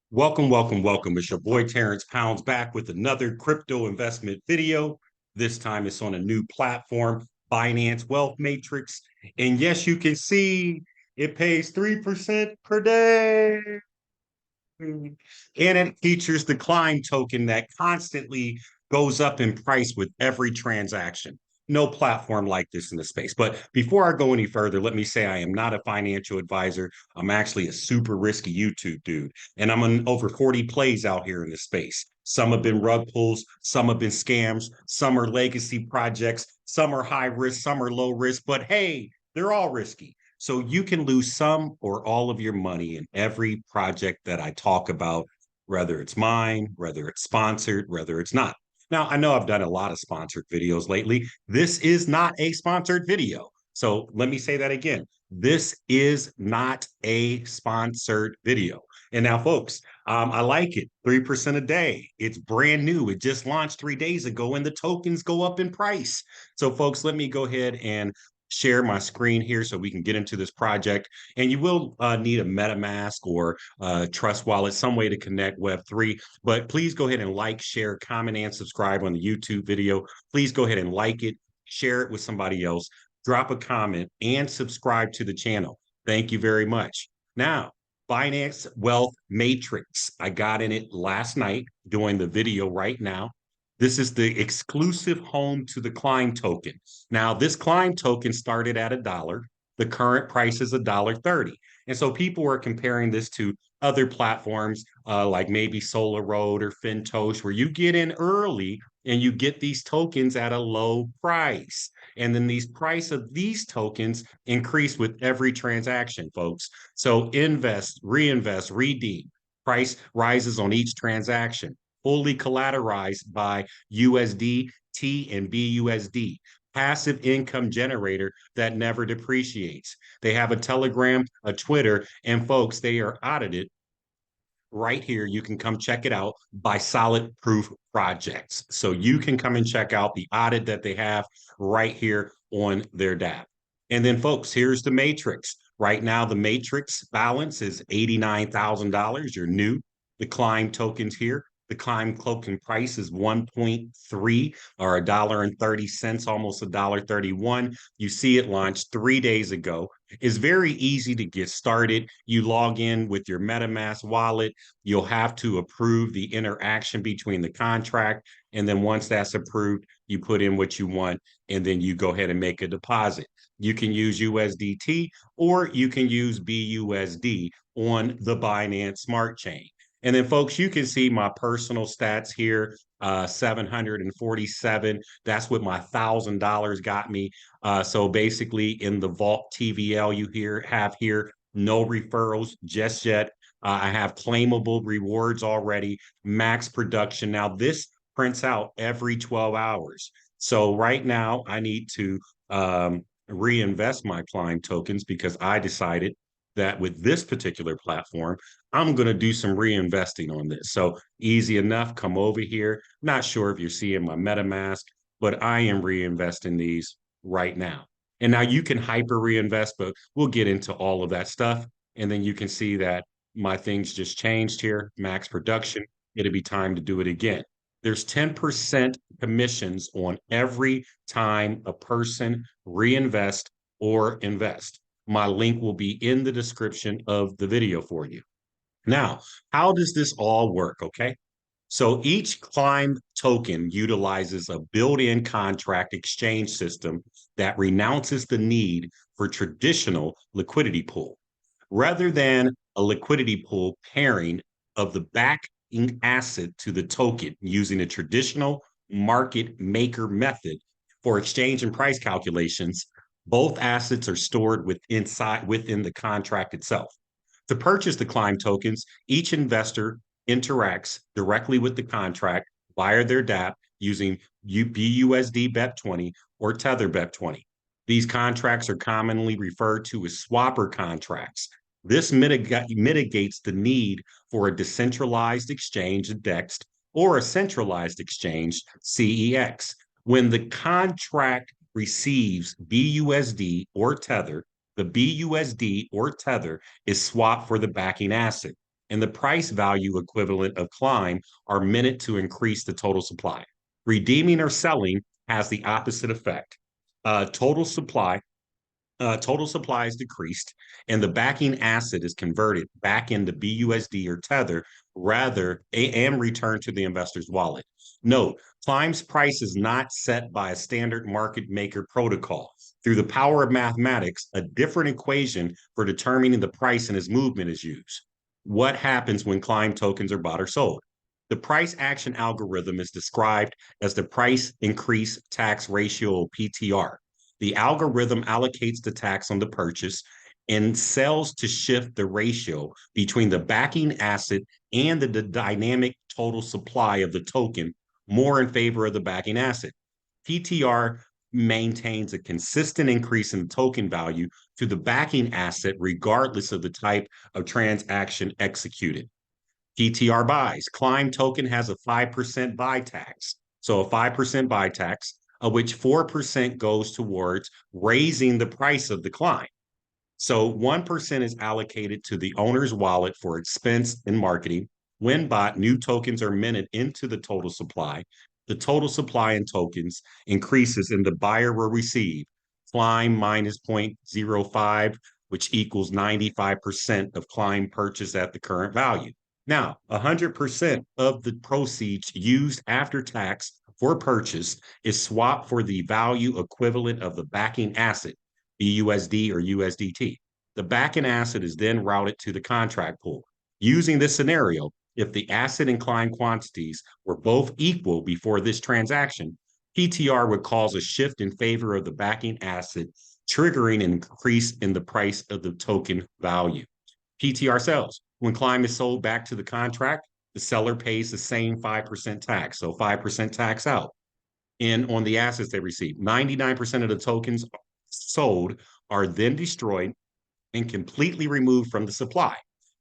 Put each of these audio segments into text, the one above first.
Welcome, welcome, welcome. It's your boy Terrence Pounds back with another crypto investment video. This time it's on a new platform, Binance Wealth Matrix. And yes, you can see it pays 3% per day. And it features the climb token that constantly goes up in price with every transaction. No platform like this in the space. But before I go any further, let me say I am not a financial advisor. I'm actually a super risky YouTube dude, and I'm on over 40 plays out here in the space. Some have been rug pulls, some have been scams, some are legacy projects, some are high risk, some are low risk, but hey, they're all risky. So you can lose some or all of your money in every project that I talk about, whether it's mine, whether it's sponsored, whether it's not. Now, I know I've done a lot of sponsored videos lately. This is not a sponsored video. So let me say that again. This is not a sponsored video. And now, folks, I like it. 3% a day. It's brand new. It just launched 3 days ago, and the tokens go up in price. So, folks, let me go ahead and share my screen here so we can get into this project. And you will need a MetaMask or Trust Wallet, some way to connect Web3. But please go ahead and like, share, comment, and subscribe on the YouTube video. Please go ahead and like it, share it with somebody else, drop a comment, and subscribe to the channel. Thank you very much. Now, Binance Wealth Matrix. I got in it last night doing the video right now. This is the exclusive home to the Climb token. Now, this Climb token started at $1. The current price is $1.30. And so people are comparing this to other platforms like maybe Solar Road or FinTosh, where you get in early and you get these tokens at a low price. And then these price of these tokens increase with every transaction, folks. So invest, reinvest, redeem. Price rises on each transaction, fully collateralized by USDT and BUSD, passive income generator that never depreciates. They have a Telegram, a Twitter, and folks, they are audited right here. You can come check it out by Solid Proof Projects. So you can come and check out the audit that they have right here on their DApp. And then, folks, here's the matrix. Right now, the matrix balance is $89,000. You're new. The Climb tokens here. The Climb token price is 1.3 or $1.30, almost $1.31. You see it launched 3 days ago. It's very easy to get started. You log in with your MetaMask wallet. You'll have to approve the interaction between the contract. And then once that's approved, you put in what you want, and then you go ahead and make a deposit. You can use USDT or you can use BUSD on the Binance Smart Chain. And then, folks, you can see my personal stats here, 747. That's what my $1,000 got me. So basically, in the Vault TVL have here, no referrals just yet. I have claimable rewards already, max production. Now, this prints out every 12 hours. So right now, I need to reinvest my Climb tokens because I decided that with this particular platform, I'm going to do some reinvesting on this. So easy enough, come over here. Not sure if you're seeing my MetaMask, but I am reinvesting these right now. And now you can hyper reinvest, but we'll get into all of that stuff. And then you can see that my things just changed here, max production. It'll be time to do it again. There's 10% commissions on every time a person reinvest or invest. My link will be in the description of the video for you. Now, how does this all work? Okay. So each Climb token utilizes a built-in contract exchange system that renounces the need for traditional liquidity pool. Rather than a liquidity pool pairing of the backing asset to the token using a traditional market maker method for exchange and price calculations, both assets are stored within the contract itself. To purchase the Climb tokens, each investor interacts directly with the contract via their DApp using BUSD BEP20 or Tether BEP20. These contracts are commonly referred to as swapper contracts. This mitigates the need for a decentralized exchange, DEX, or a centralized exchange, CEX. When the contract receives BUSD or Tether, the BUSD or Tether is swapped for the backing asset. and the price value equivalent of Climb are meant to increase the total supply. Redeeming or selling has the opposite effect. Total supply is decreased, and the backing asset is converted back into BUSD or Tether and returned to the investor's wallet. Note, Climb's price is not set by a standard market maker protocol. Through the power of mathematics, a different equation for determining the price and its movement is used. What happens when Climb tokens are bought or sold? The price action algorithm is described as the price increase tax ratio, PTR. The algorithm allocates the tax on the purchase and sells to shift the ratio between the backing asset and the dynamic total supply of the token more in favor of the backing asset. PTR maintains a consistent increase in the token value to the backing asset regardless of the type of transaction executed. PTR buys. Climb token has a 5% buy tax. So a 5% buy tax, of which 4% goes towards raising the price of the Climb. So 1% is allocated to the owner's wallet for expense and marketing. When bought, new tokens are minted into the total supply. The total supply in tokens increases and the buyer will receive Climb minus 0.05, which equals 95% of Climb purchase at the current value. Now, 100% of the proceeds used after tax for purchase is swapped for the value equivalent of the backing asset, BUSD or USDT. The backing asset is then routed to the contract pool. Using this scenario, if the asset and Climb quantities were both equal before this transaction, PTR would cause a shift in favor of the backing asset, triggering an increase in the price of the token value. PTR sells. When Climb is sold back to the contract, the seller pays the same 5% tax. So 5% tax out. And on the assets they receive, 99% of the tokens sold are then destroyed and completely removed from the supply.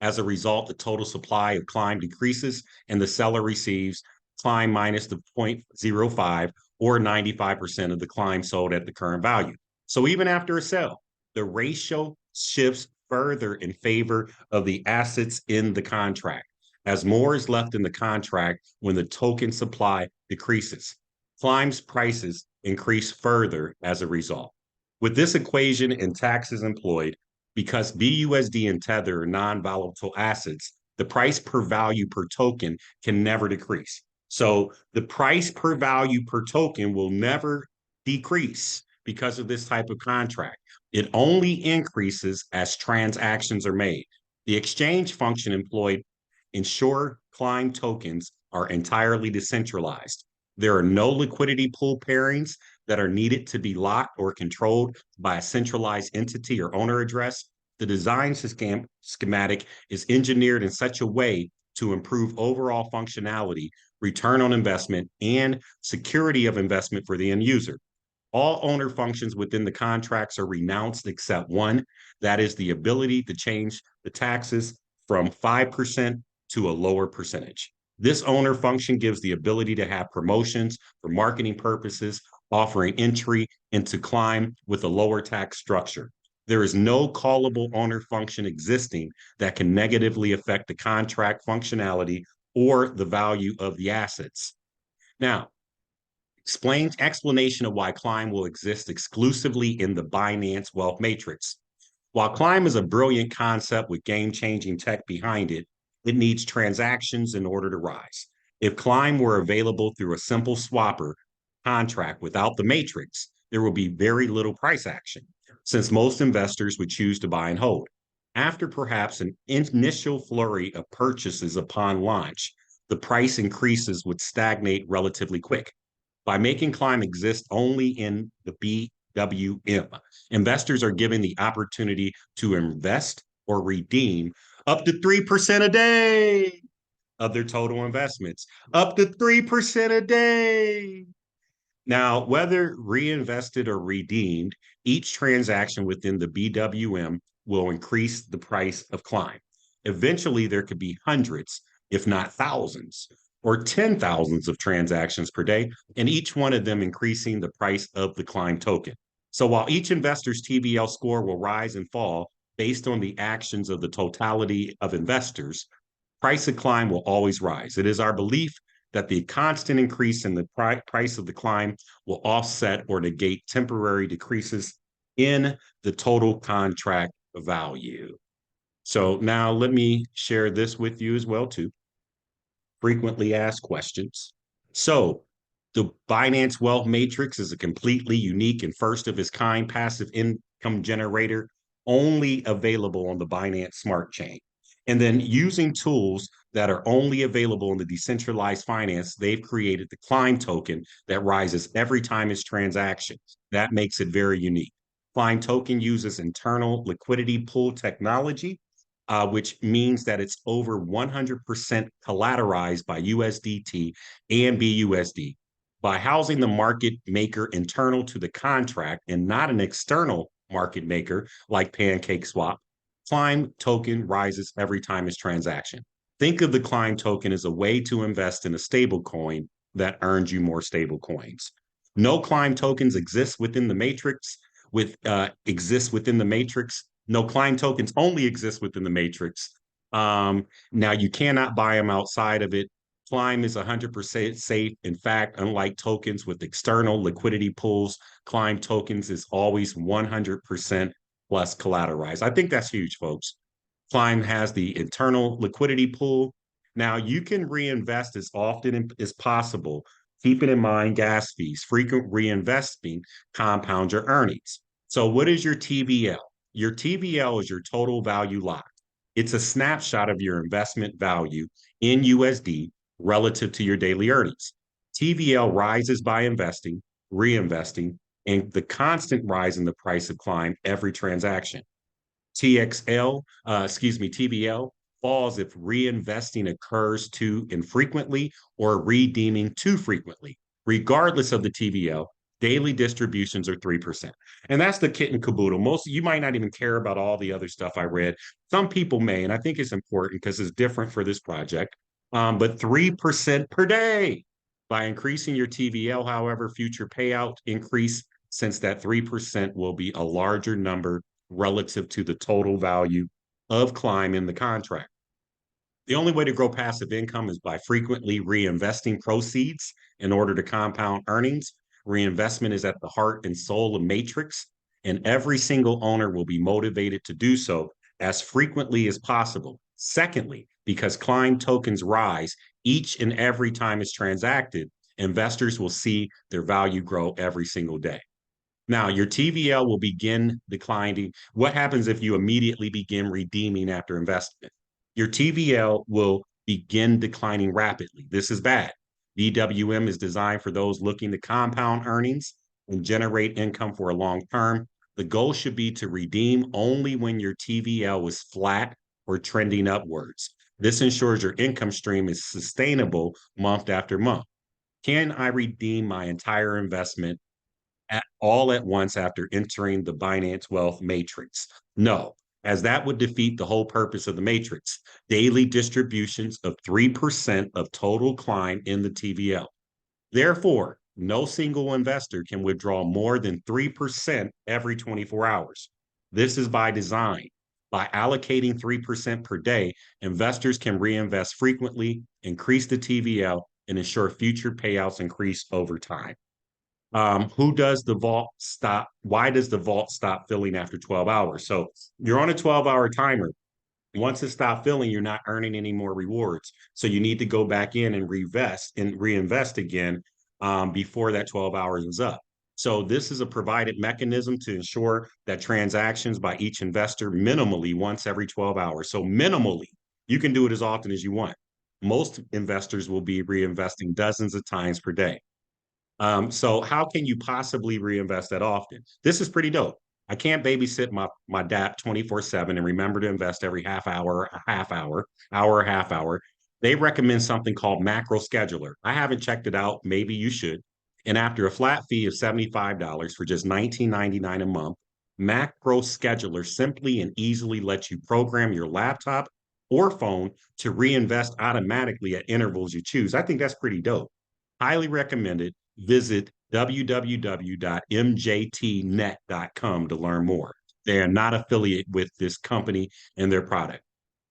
As a result, the total supply of Climb decreases and the seller receives Climb minus the 0.05 or 95% of the Climb sold at the current value. So even after a sale, the ratio shifts further in favor of the assets in the contract, as more is left in the contract when the token supply decreases. Climb's prices increase further as a result. With this equation and taxes employed, because BUSD and Tether are non-volatile assets, the price per value per token can never decrease. So the price per value per token will never decrease because of this type of contract. It only increases as transactions are made. The exchange function employed ensure Climb tokens are entirely decentralized. There are no liquidity pool pairings that are needed to be locked or controlled by a centralized entity or owner address. The design schematic is engineered in such a way to improve overall functionality, return on investment, and security of investment for the end user. All owner functions within the contracts are renounced except one, that is the ability to change the taxes from 5% to a lower percentage. This owner function gives the ability to have promotions for marketing purposes, offering entry into Climb with a lower tax structure. There is no callable owner function existing that can negatively affect the contract functionality or the value of the assets. Now, explanation of why Climb will exist exclusively in the Binance Wealth Matrix. While Climb is a brilliant concept with game-changing tech behind it, it needs transactions in order to rise. If Climb were available through a simple swapper contract without the matrix, there will be very little price action, since most investors would choose to buy and hold. After perhaps an initial flurry of purchases upon launch, the price increases would stagnate relatively quick. By making Climb exist only in the BWM, investors are given the opportunity to invest or redeem up to 3% a day of their total investments, up to 3% a day. Now, whether reinvested or redeemed, each transaction within the BWM will increase the price of Climb. Eventually, there could be hundreds, if not thousands, or 10,000s of transactions per day, and each one of them increasing the price of the Climb token. So while each investor's TVL score will rise and fall based on the actions of the totality of investors, price of climb will always rise. It is our belief that the constant increase in the price of the climb will offset or negate temporary decreases in the total contract value. So now let me share this with you as well too. Frequently asked questions. So the Binance Wealth Matrix is a completely unique and first of its kind passive income generator only available on the Binance Smart Chain. And then using tools that are only available in the decentralized finance, they've created the Climb token that rises every time it's transactions. That makes it very unique. Climb token uses internal liquidity pool technology, which means that it's over 100% collateralized by USDT and BUSD. By housing the market maker internal to the contract and not an external market maker like PancakeSwap, Climb token rises every time it's transaction. Think of the Climb token as a way to invest in a stable coin that earns you more stable coins. No Climb tokens exist within the matrix. No Climb tokens only exist within the matrix. Now you cannot buy them outside of it. Climb is 100% safe. In fact, unlike tokens with external liquidity pools, Climb tokens is always 100% plus collateralized. I think that's huge, folks. Climb has the internal liquidity pool. Now you can reinvest as often as possible, keeping in mind gas fees. Frequent reinvesting compounds your earnings. So what is your TVL? Your TVL is your total value locked. It's a snapshot of your investment value in USD relative to your daily earnings. TVL rises by investing, reinvesting, and the constant rise in the price of Climb every transaction. TVL falls if reinvesting occurs too infrequently or redeeming too frequently. Regardless of the TVL, daily distributions are 3%. And that's the kit and caboodle. Most you might not even care about all the other stuff I read. Some people may, and I think it's important because it's different for this project. But 3% per day. By increasing your TVL, however, future payout increase, since that 3% will be a larger number relative to the total value of Climb in the contract. The only way to grow passive income is by frequently reinvesting proceeds in order to compound earnings. Reinvestment is at the heart and soul of Matrix, and every single owner will be motivated to do so as frequently as possible. Secondly, because Climb tokens rise each and every time it's transacted, investors will see their value grow every single day. Now, your TVL will begin declining. What happens if you immediately begin redeeming after investment? Your TVL will begin declining rapidly. This is bad. VWM is designed for those looking to compound earnings and generate income for a long term. The goal should be to redeem only when your TVL is flat or trending upwards. This ensures your income stream is sustainable month after month. Can I redeem my entire investment all at once after entering the Binance Wealth Matrix? No, as that would defeat the whole purpose of the matrix. Daily distributions of 3% of total Climb in the TVL. Therefore, no single investor can withdraw more than 3% every 24 hours. This is by design. By allocating 3% per day, investors can reinvest frequently, increase the TVL, and ensure future payouts increase over time. Who does the vault stop? Why does the vault stop filling after 12 hours? So you're on a 12-hour timer. Once it stops filling, you're not earning any more rewards. So you need to go back in and reinvest again before that 12 hours is up. So this is a provided mechanism to ensure that transactions by each investor minimally once every 12 hours. So minimally, you can do it as often as you want. Most investors will be reinvesting dozens of times per day. So how can you possibly reinvest that often? This is pretty dope. I can't babysit my DAP 24/7 and remember to invest every half hour. They recommend something called Macro Scheduler. I haven't checked it out. Maybe you should. And after a flat fee of $75 for just $19.99 a month, Macro Scheduler simply and easily lets you program your laptop or phone to reinvest automatically at intervals you choose. I think that's pretty dope. Highly recommended. Visit www.mjtnet.com to learn more. They are not affiliated with this company and their product.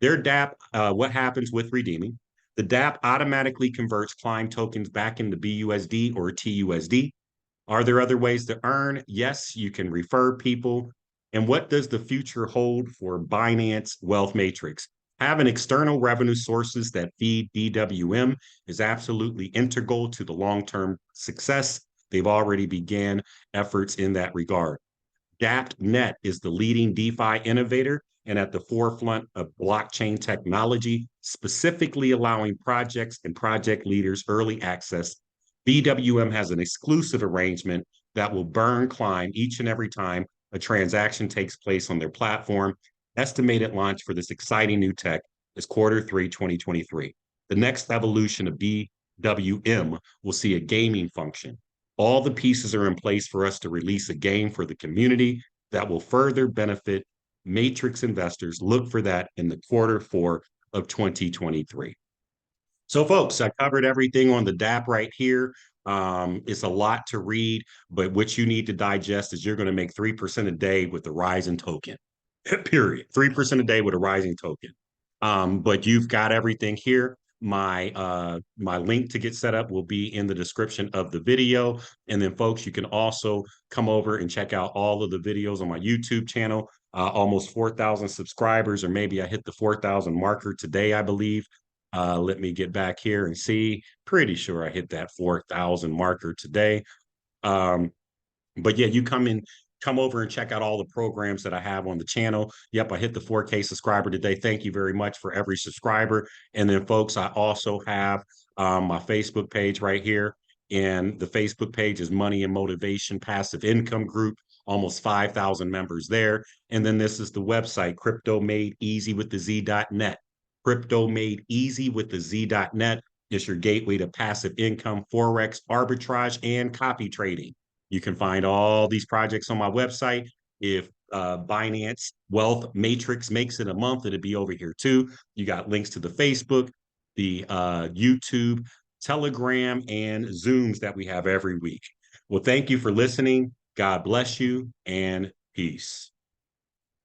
Their DApp, what happens with redeeming? The DApp automatically converts Climb tokens back into BUSD or TUSD. Are there other ways to earn? Yes, you can refer people. And what does the future hold for Binance Wealth Matrix? Having external revenue sources that feed BWM is absolutely integral to the long-term success. They've already began efforts in that regard. DAppNet is the leading DeFi innovator and at the forefront of blockchain technology, specifically allowing projects and project leaders early access. BWM has an exclusive arrangement that will burn Climb each and every time a transaction takes place on their platform. Estimated launch for this exciting new tech is Q3 2023. The next evolution of BWM will see a gaming function. All the pieces are in place for us to release a game for the community that will further benefit Matrix investors. Look for that in the Q4 of 2023. So, folks, I covered everything on the DApp right here. It's a lot to read, but what you need to digest is you're going to make 3% a day with the Rising token. Period. 3% a day with a rising token. But you've got everything here. My link to get set up will be in the description of the video. And then, folks, you can also come over and check out all of the videos on my YouTube channel. Almost 4,000 subscribers, or maybe I hit the 4,000 marker today, I believe. Let me get back here and see. Pretty sure I hit that 4,000 marker today. Um, but yeah, you come over and check out all the programs that I have on the channel. Yep, I hit the 4K subscriber today. Thank you very much for every subscriber. And then, folks, I also have my Facebook page right here. And the Facebook page is Money and Motivation Passive Income Group, almost 5,000 members there. And then this is the website, Crypto Made Easy with the Z.net. Crypto Made Easy with the Z.net is your gateway to passive income, Forex, arbitrage, and copy trading. You can find all these projects on my website. If Binance Wealth Matrix makes it a month, it'll be over here too. You got links to the Facebook, the YouTube, Telegram, and Zooms that we have every week. Well, thank you for listening. God bless you and peace.